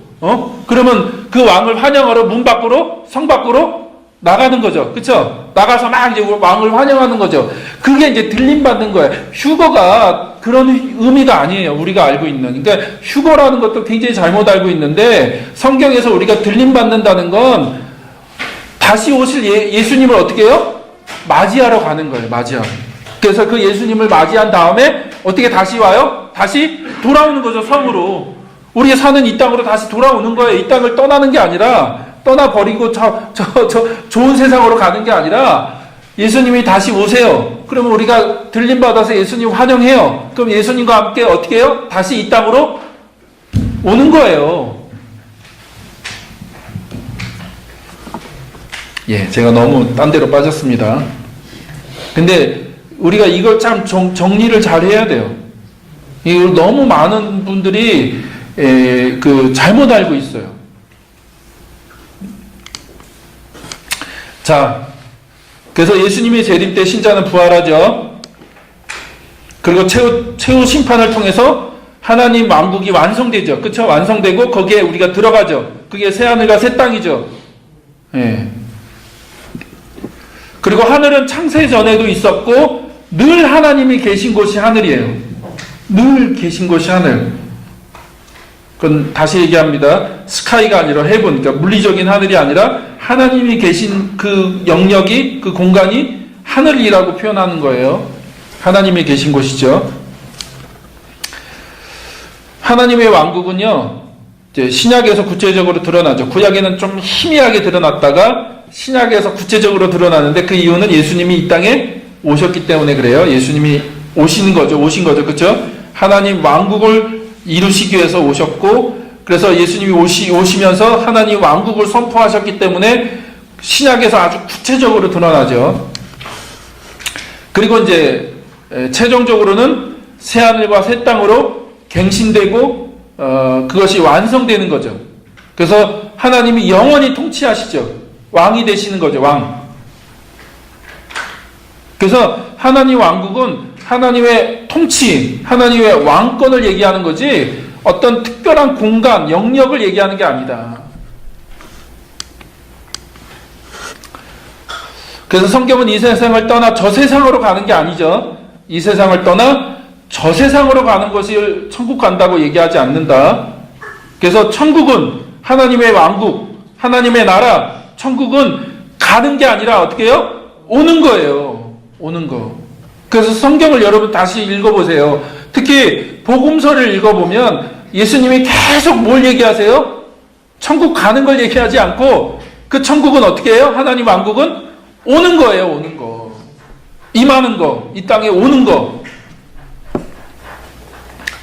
그러면 그 왕을 환영하러 문 밖으로, 성 밖으로 나가는 거죠. 그쵸? 나가서 막 이제 왕을 환영하는 거죠. 그게 이제 들림받는 거예요. 휴거가 그런 의미가 아니에요. 우리가 알고 있는. 그러니까 휴거라는 것도 굉장히 잘못 알고 있는데, 성경에서 우리가 들림받는다는 건 다시 오실 예수님을 어떻게 해요? 맞이하러 가는 거예요. 맞이하러. 그래서 그 예수님을 맞이한 다음에 어떻게 다시 와요? 다시 돌아오는 거죠. 성으로. 우리가 사는 이 땅으로 다시 돌아오는 거예요. 이 땅을 떠나는 게 아니라, 떠나버리고 좋은 세상으로 가는 게 아니라 예수님이 다시 오세요. 그러면 우리가 들림받아서 예수님 환영해요. 그럼 예수님과 함께 어떻게 해요? 다시 이 땅으로 오는 거예요. 예, 제가 너무 딴 데로 빠졌습니다. 근데 우리가 이걸 참 정리를 잘 해야 돼요. 이걸 너무 많은 분들이 잘못 알고 있어요. 자, 그래서 예수님이 재림 때 신자는 부활하죠. 그리고 최후 심판을 통해서 하나님 왕국이 완성되죠. 그쵸? 완성되고 거기에 우리가 들어가죠. 그게 새하늘과 새 땅이죠. 예. 그리고 하늘은 창세 전에도 있었고 늘 하나님이 계신 곳이 하늘이에요. 늘 계신 곳이 하늘. 그건 다시 얘기합니다. 스카이가 아니라 헤븐, 그러니까 물리적인 하늘이 아니라 하나님이 계신 그 영역이, 그 공간이 하늘이라고 표현하는 거예요. 하나님이 계신 곳이죠. 하나님의 왕국은요, 이제 신약에서 구체적으로 드러나죠. 구약에는 좀 희미하게 드러났다가 신약에서 구체적으로 드러나는데, 그 이유는 예수님이 이 땅에 오셨기 때문에 그래요. 예수님이 오신 거죠. 그렇죠? 하나님 왕국을 이루시기 위해서 오셨고, 그래서 예수님이 오시면서 하나님 왕국을 선포하셨기 때문에 신약에서 아주 구체적으로 드러나죠. 그리고 이제 최종적으로는 새하늘과 새 땅으로 갱신되고 그것이 완성되는 거죠. 그래서 하나님이 영원히 통치하시죠. 왕이 되시는 거죠. 왕. 그래서 하나님 왕국은 하나님의 통치, 하나님의 왕권을 얘기하는 거지 어떤 특별한 공간, 영역을 얘기하는 게 아니다. 그래서 성경은 이 세상을 떠나 저 세상으로 가는 게 아니죠. 이 세상을 떠나 저 세상으로 가는 것을 천국 간다고 얘기하지 않는다. 그래서 천국은 하나님의 왕국, 하나님의 나라, 천국은 가는 게 아니라 어떻게 해요? 오는 거예요. 오는 거. 그래서 성경을 여러분 다시 읽어보세요. 특히 복음서를 읽어보면 예수님이 계속 뭘 얘기하세요? 천국 가는 걸 얘기하지 않고 그 천국은 어떻게 해요? 하나님 왕국은 오는 거예요. 오는 거. 임하는 거. 이 땅에 오는 거.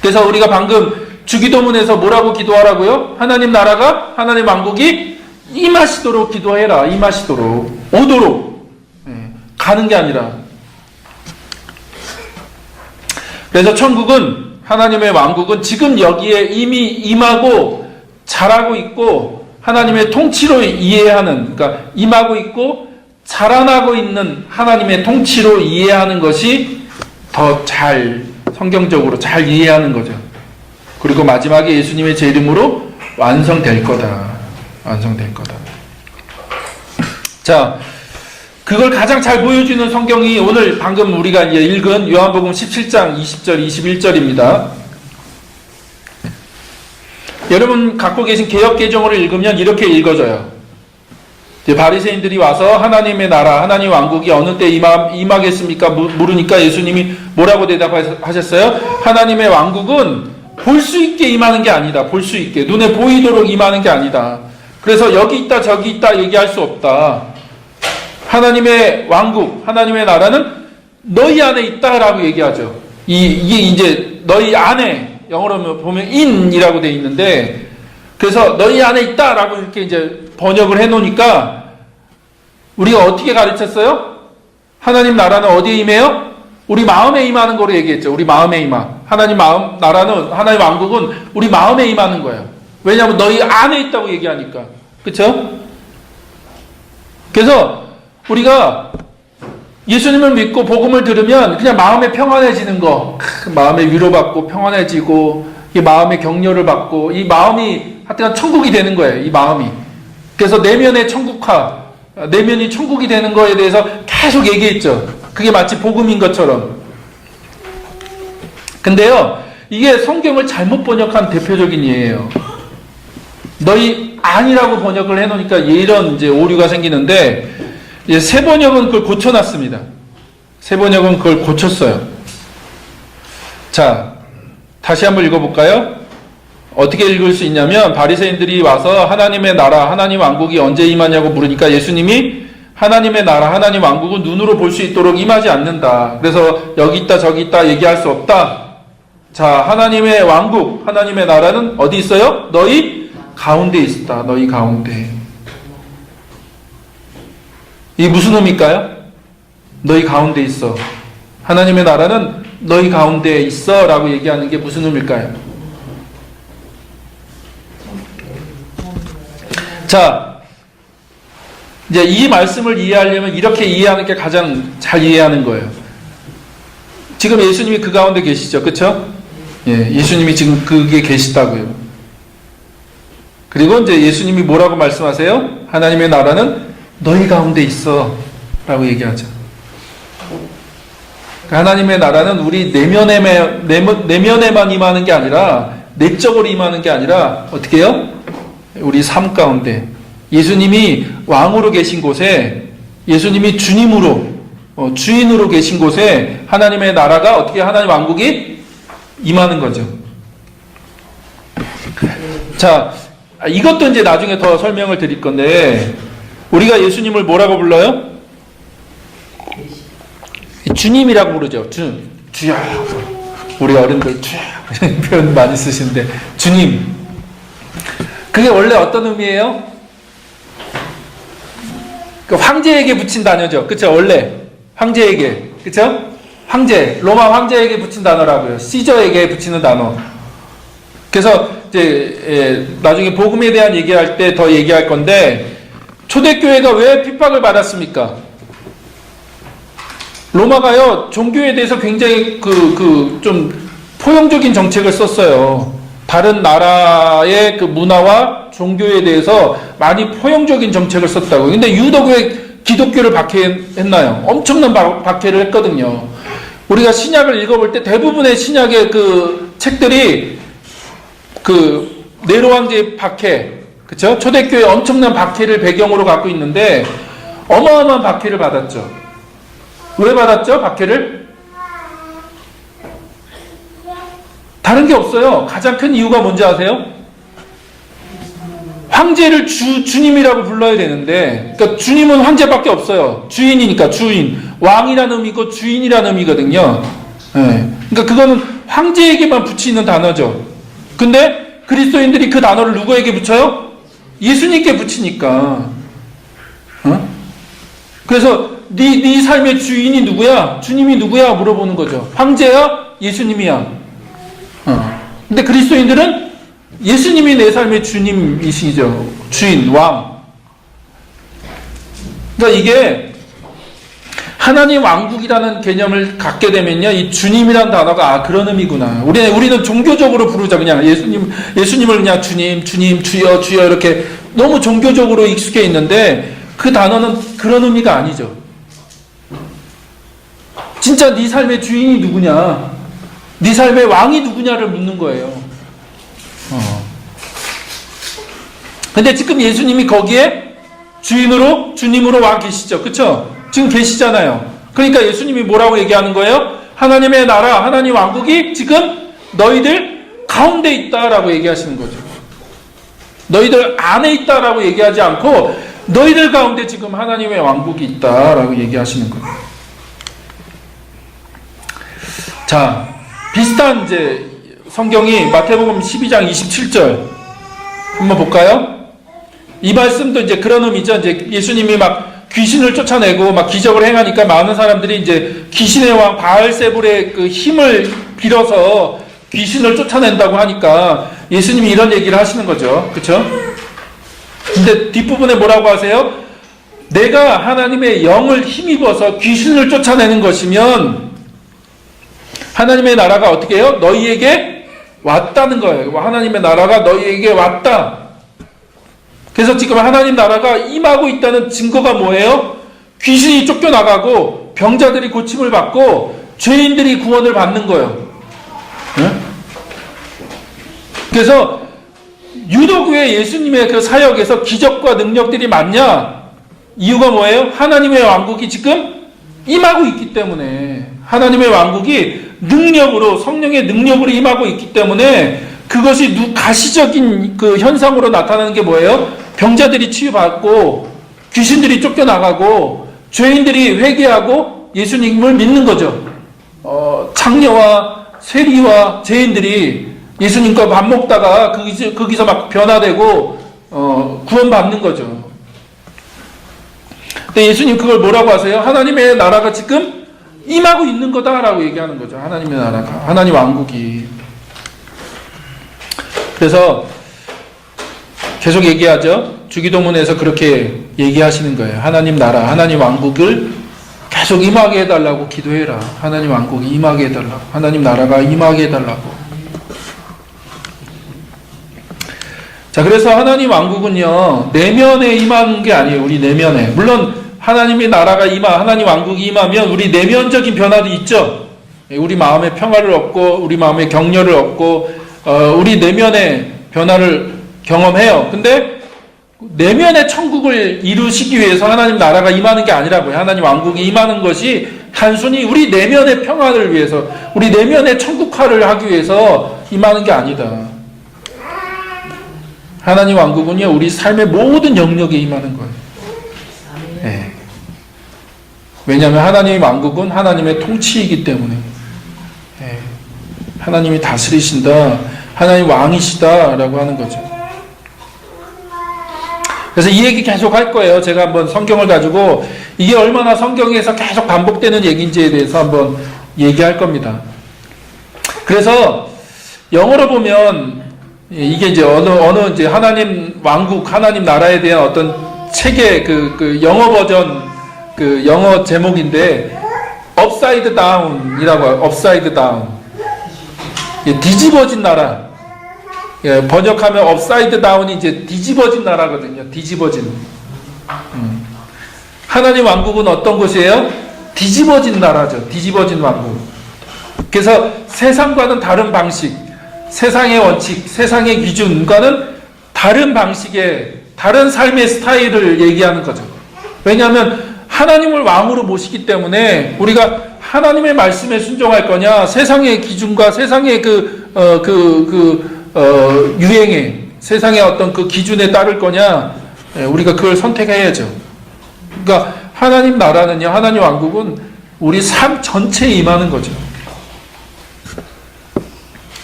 그래서 우리가 방금 주기도문에서 뭐라고 기도하라고요? 하나님 나라가, 하나님 왕국이 임하시도록 기도해라. 임하시도록. 오도록. 가는 게 아니라. 그래서 천국은, 하나님의 왕국은 지금 여기에 이미 임하고 자라고 있고 하나님의 통치로 이해하는, 그러니까 임하고 있고 자라나고 있는 하나님의 통치로 이해하는 것이 더 잘, 성경적으로 잘 이해하는 거죠. 그리고 마지막에 예수님의 제 이름으로 완성될 거다. 완성될 거다. 자, 그걸 가장 잘 보여주는 성경이 오늘 방금 우리가 이제 읽은 요한복음 17장 20절, 21절입니다. 여러분 갖고 계신 개역개정으로 읽으면 이렇게 읽어져요. 바리새인들이 와서 하나님의 나라, 하나님 왕국이 어느 때 임하겠습니까? 물으니까 예수님이 뭐라고 대답하셨어요? 하나님의 왕국은 볼 수 있게 임하는 게 아니다. 볼 수 있게. 눈에 보이도록 임하는 게 아니다. 그래서 여기 있다 저기 있다 얘기할 수 없다. 하나님의 왕국, 하나님의 나라는 너희 안에 있다라고 얘기하죠. 이게 이제 너희 안에, 영어로 보면 in이라고 되어 있는데, 그래서 너희 안에 있다라고 이렇게 이제 번역을 해 놓으니까 우리가 어떻게 가르쳤어요? 하나님 나라는 어디에 임해요? 우리 마음에 임하는 거로 얘기했죠. 우리 마음에 임하. 하나님 나라는, 하나님 왕국은 우리 마음에 임하는 거예요. 왜냐하면 너희 안에 있다고 얘기하니까. 그렇죠? 그래서 우리가 예수님을 믿고 복음을 들으면 그냥 마음에 평안해지는 거, 마음에 위로받고 평안해지고, 이 마음에 격려를 받고, 이 마음이 하여튼 천국이 되는 거예요. 이 마음이. 그래서 내면의 천국화, 내면이 천국이 되는 거에 대해서 계속 얘기했죠. 그게 마치 복음인 것처럼. 근데요, 이게 성경을 잘못 번역한 대표적인 예예요. 너희 아니라고 번역을 해놓으니까 이런 이제 오류가 생기는데, 새 번역은 그걸 고쳐놨습니다. 새 번역은 그걸 고쳤어요. 자, 다시 한번 읽어볼까요? 어떻게 읽을 수 있냐면, 바리새인들이 와서 하나님의 나라, 하나님 왕국이 언제 임하냐고 물으니까 예수님이 하나님의 나라, 하나님 왕국은 눈으로 볼 수 있도록 임하지 않는다. 그래서 여기 있다 저기 있다 얘기할 수 없다. 자, 하나님의 왕국, 하나님의 나라는 어디 있어요? 너희 가운데 있다. 너희 가운데. 이게 무슨 의미일까요? 너희 가운데 있어. 하나님의 나라는 너희 가운데 있어 라고 얘기하는 게 무슨 의미일까요? 자, 이제 이 말씀을 이해하려면 이렇게 이해하는 게 가장 잘 이해하는 거예요. 지금 예수님이 그 가운데 계시죠. 그렇죠? 예, 예수님이 지금 그게 계시다고요. 그리고 이제 예수님이 뭐라고 말씀하세요? 하나님의 나라는 너희 가운데 있어 라고 얘기하죠. 하나님의 나라는 우리 내면에만 임하는 게 아니라, 내적으로 임하는 게 아니라 어떻게 해요? 우리 삶 가운데, 예수님이 왕으로 계신 곳에, 예수님이 주님으로, 주인으로 계신 곳에 하나님의 나라가 어떻게, 하나님 왕국이 임하는 거죠. 자, 이것도 이제 나중에 더 설명을 드릴 건데, 우리가 예수님을 뭐라고 불러요? 주님이라고 부르죠. 주야. 우리 어른들 주야 표현 많이 쓰시는데, 주님. 그게 원래 어떤 의미예요? 그 황제에게 붙인 단어죠. 그쵸? 원래 황제에게, 그쵸? 황제, 로마 황제에게 붙인 단어라고요. 시저에게 붙이는 단어. 그래서 이제 나중에 복음에 대한 얘기할 때 더 얘기할 건데, 초대교회가 왜 핍박을 받았습니까? 로마가요, 종교에 대해서 굉장히 좀 포용적인 정책을 썼어요. 다른 나라의 그 문화와 종교에 대해서 많이 포용적인 정책을 썼다고. 근데 유독 왜 기독교를 박해했나요? 엄청난 박해를 했거든요. 우리가 신약을 읽어볼 때 대부분의 신약의 그 책들이 그 네로 황제의 박해, 그쵸? 초대교회 엄청난 박해를 배경으로 갖고 있는데 어마어마한 박해를 받았죠. 왜 받았죠? 박해를? 다른 게 없어요. 가장 큰 이유가 뭔지 아세요? 황제를 주님이라고 불러야 되는데, 그러니까 주님은 황제밖에 없어요. 주인이니까 주인. 왕이라는 의미고 주인이라는 의미거든요. 네. 그러니까 그거는 황제에게만 붙이는 단어죠. 근데 그리스도인들이 그 단어를 누구에게 붙여요? 예수님께 붙이니까. 그래서 네 삶의 주인이 누구야? 주님이 누구야? 물어보는 거죠. 황제야? 예수님이야? 근데 그리스도인들은 예수님이 내 삶의 주님이시죠. 주인, 왕. 그러니까 이게 하나님 왕국이라는 개념을 갖게 되면요, 이 주님이라는 단어가 그런 의미구나. 우리는 종교적으로 부르자. 그냥 예수님을 그냥 주님, 주여, 주여 이렇게 너무 종교적으로 익숙해 있는데 그 단어는 그런 의미가 아니죠. 진짜 네 삶의 주인이 누구냐, 네 삶의 왕이 누구냐를 묻는 거예요. 근데 지금 예수님이 거기에 주인으로, 주님으로 와 계시죠. 그쵸? 지금 계시잖아요. 그러니까 예수님이 뭐라고 얘기하는 거예요? 하나님의 나라, 하나님 왕국이 지금 너희들 가운데 있다라고 얘기하시는 거죠. 너희들 안에 있다라고 얘기하지 않고 너희들 가운데 지금 하나님의 왕국이 있다라고 얘기하시는 거예요. 자, 비슷한 이제 성경이 마태복음 12장 27절 한번 볼까요? 이 말씀도 이제 그런 의미죠. 이제 예수님이 막 귀신을 쫓아내고 막 기적을 행하니까 많은 사람들이 이제 귀신의 왕 바알세불의 그 힘을 빌어서 귀신을 쫓아낸다고 하니까 예수님이 이런 얘기를 하시는 거죠. 그렇죠? 근데 뒷부분에 뭐라고 하세요? 내가 하나님의 영을 힘입어서 귀신을 쫓아내는 것이면 하나님의 나라가 어떻게 해요? 너희에게 왔다는 거예요. 하나님의 나라가 너희에게 왔다. 그래서 지금 하나님 나라가 임하고 있다는 증거가 뭐예요? 귀신이 쫓겨나가고 병자들이 고침을 받고 죄인들이 구원을 받는 거예요. 네? 그래서 유독 왜 예수님의 그 사역에서 기적과 능력들이 많냐? 이유가 뭐예요? 하나님의 왕국이 지금 임하고 있기 때문에, 하나님의 왕국이 능력으로, 성령의 능력으로 임하고 있기 때문에 그것이 가시적인 그 현상으로 나타나는 게 뭐예요? 병자들이 치유받고 귀신들이 쫓겨나가고 죄인들이 회개하고 예수님을 믿는 거죠. 창녀와 세리와 죄인들이 예수님과 밥 먹다가 거기서 막 변화되고 구원받는 거죠. 근데 예수님 그걸 뭐라고 하세요? 하나님의 나라가 지금 임하고 있는 거다라고 얘기하는 거죠. 하나님의 나라가, 하나님 왕국이. 그래서 계속 얘기하죠. 주기도문에서 그렇게 얘기하시는 거예요. 하나님 나라, 하나님 왕국을 계속 임하게 해달라고 기도해라. 하나님 왕국이 임하게 해달라고, 하나님 나라가 임하게 해달라고. 자, 그래서 하나님 왕국은요, 내면에 임하는 게 아니에요. 우리 내면에. 물론 하나님의 나라가 하나님 왕국이 임하면 우리 내면적인 변화도 있죠. 우리 마음의 평화를 얻고 우리 마음의 격려를 얻고 우리 내면의 변화를 경험해요. 근데 내면의 천국을 이루시기 위해서 하나님 나라가 임하는 게 아니라고요. 하나님 왕국이 임하는 것이 단순히 우리 내면의 평화를 위해서, 우리 내면의 천국화를 하기 위해서 임하는 게 아니다. 하나님 왕국은요, 우리 삶의 모든 영역에 임하는 거예요. 네. 왜냐하면 하나님의 왕국은 하나님의 통치이기 때문에. 네. 하나님이 다스리신다, 하나님 왕이시다라고 하는 거죠. 그래서 이 얘기 계속 할 거예요. 제가 한번 성경을 가지고 이게 얼마나 성경에서 계속 반복되는 얘기인지에 대해서 한번 얘기할 겁니다. 그래서 영어로 보면 이게 이제 어느 이제 하나님 왕국, 하나님 나라에 대한 어떤 책의 그 영어 버전, 그 영어 제목인데 upside down이라고 해요. upside down. 뒤집어진 나라. 예, 번역하면 업사이드 다운이 이제 뒤집어진 나라거든요. 뒤집어진. 하나님 왕국은 어떤 곳이에요? 뒤집어진 나라죠. 뒤집어진 왕국. 그래서 세상과는 다른 방식, 세상의 원칙, 세상의 기준과는 다른 방식의, 다른 삶의 스타일을 얘기하는 거죠. 왜냐하면 하나님을 왕으로 모시기 때문에 우리가 하나님의 말씀에 순종할 거냐, 세상의 기준과 세상의 유행에, 세상의 어떤 그 기준에 따를 거냐, 우리가 그걸 선택해야죠. 그러니까 하나님 나라는요, 하나님 왕국은 우리 삶 전체에 임하는 거죠.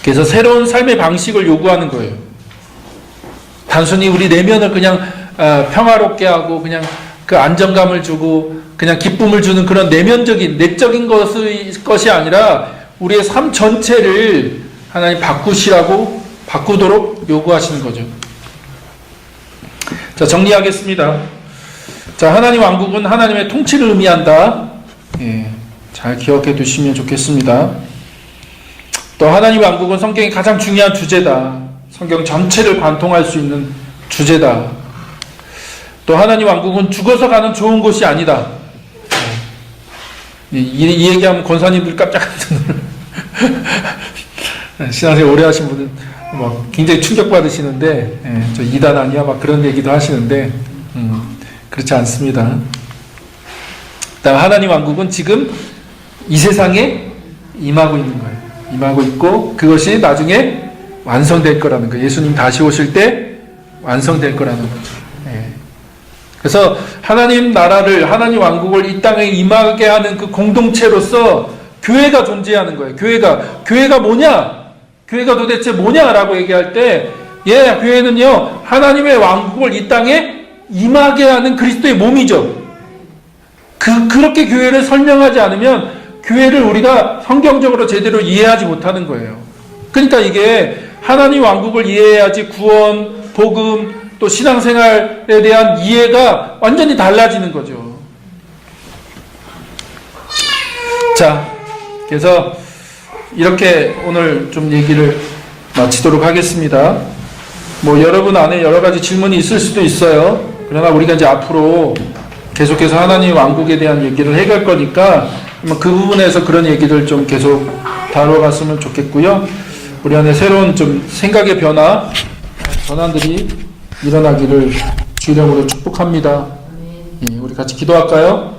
그래서 새로운 삶의 방식을 요구하는 거예요. 단순히 우리 내면을 그냥 평화롭게 하고 그냥 그 안정감을 주고 그냥 기쁨을 주는 그런 내면적인, 내적인 것이 아니라 우리의 삶 전체를 하나님 바꾸시라고 바꾸도록 요구하시는 거죠. 자, 정리하겠습니다. 자, 하나님 왕국은 하나님의 통치를 의미한다. 예, 잘 기억해 두시면 좋겠습니다. 또 하나님 왕국은 성경의 가장 중요한 주제다. 성경 전체를 관통할 수 있는 주제다. 또 하나님 왕국은 죽어서 가는 좋은 곳이 아니다. 이 얘기하면 권사님들 깜짝 신앙생활 오래 하신 분은 막 굉장히 충격받으시는데, 저 이단 아니야? 막 그런 얘기도 하시는데, 그렇지 않습니다. 그다음 하나님 왕국은 지금 이 세상에 임하고 있는 거예요. 임하고 있고, 그것이 나중에 완성될 거라는 거예요. 예수님 다시 오실 때 완성될 거라는 거죠. 그래서 하나님 나라를, 하나님 왕국을 이 땅에 임하게 하는 그 공동체로서 교회가 존재하는 거예요. 교회가 뭐냐? 교회가 도대체 뭐냐라고 얘기할 때, 교회는요, 하나님의 왕국을 이 땅에 임하게 하는 그리스도의 몸이죠. 그렇게 교회를 설명하지 않으면 교회를 우리가 성경적으로 제대로 이해하지 못하는 거예요. 그러니까 이게 하나님 왕국을 이해해야지 구원, 복음, 또 신앙생활에 대한 이해가 완전히 달라지는 거죠. 자, 그래서 이렇게 오늘 좀 얘기를 마치도록 하겠습니다. 뭐 여러분 안에 여러 가지 질문이 있을 수도 있어요. 그러나 우리가 이제 앞으로 계속해서 하나님 왕국에 대한 얘기를 해갈 거니까 그 부분에서 그런 얘기를 좀 계속 다뤄갔으면 좋겠고요. 우리 안에 새로운 좀 생각의 전환들이 일어나기를 주이름으로 축복합니다. 우리 같이 기도할까요?